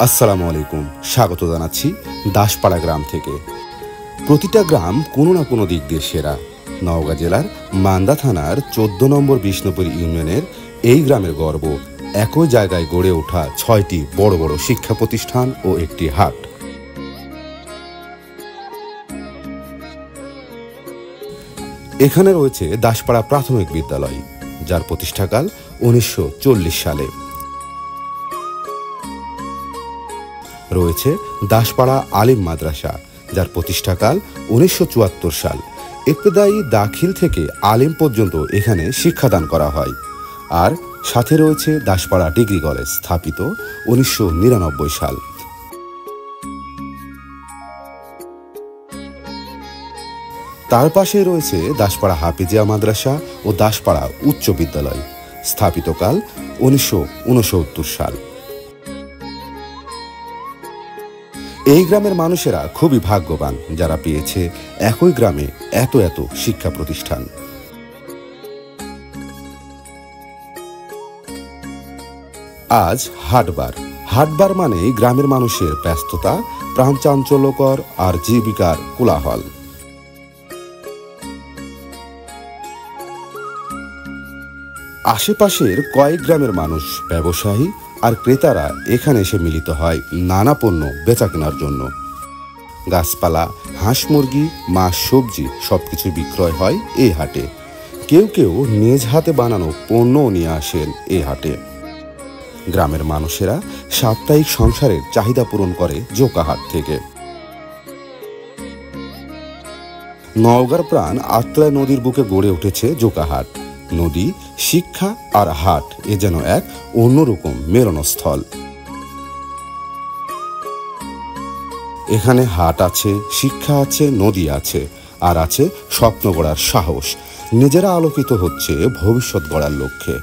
আসসালামু আলাইকুম। স্বাগত জানাচ্ছি দাসপাড়া গ্রাম থেকে। প্রতিটা গ্রাম কোনো না কোনো দিক দিয়ে সেরা। নওগাঁ জেলার মান্দা থানার 14 নম্বর বিষ্ণুপুর ইউনিয়নের এই গ্রামের গর্ব একই জায়গায় গড়ে ওঠা 6টি বড় বড় শিক্ষা প্রতিষ্ঠান ও একটি হাট। এখানে রয়েছে দাসপাড়া প্রাথমিক বিদ্যালয়, যার প্রতিষ্ঠাকাল 1940 সালে। রয়েছে দাসপাড়া আলিম মাদ্রাসা, যার প্রতিষ্ঠাকাল 1974 সাল। ইবতেদায়ী দাখিল থেকে আলিম পর্যন্ত এখানে শিক্ষাদান করা হয়। আর সাথে রয়েছে দাসপাড়া ডিগ্রি কলেজ, স্থাপিত 1999 সাল। তার পাশে রয়েছে দাসপাড়া হাফিজিয়া মাদ্রাসা ও দাসপাড়া উচ্চ বিদ্যালয়, স্থাপিতকাল 1969 সাল। এই গ্রামের মানুষেরা খুবই ভাগ্যবান, যারা পেয়েছে একই গ্রামে এত এত শিক্ষা প্রতিষ্ঠান। আজ হাটবার। হাটবার মানে গ্রামের মানুষের ব্যস্ততা, প্রাণচাঞ্চল্যকর আর জীবিকার কোলাহল। আশেপাশের কয়েক গ্রামের মানুষ, ব্যবসায়ী আর ক্রেতারা এখানে এসে মিলিত হয় নানা পণ্য বেচা কেনার জন্য। গাছপালা, হাঁস মুরগি, মাছ, সবজি সবকিছু বিক্রয় হয় এই হাটে। কেউ কেউ নিজ হাতে বানানো পণ্যও নিয়ে আসেন এই হাটে। গ্রামের মানুষেরা সাপ্তাহিক সংসারের চাহিদা পূরণ করে জোকাহাট থেকে। নওগাঁর প্রাণ আত্রাই নদীর বুকে গড়ে উঠেছে জোকাহাট। নদী, শিক্ষা আর হাট এ যেন এক অন্যরকম মেলনস্থল। এখানে হাট আছে, শিক্ষা আছে, নদী আছে, আর আছে স্বপ্ন গড়ার সাহস। নিজেরা আলোকিত হচ্ছে ভবিষ্যৎ গড়ার লক্ষ্যে।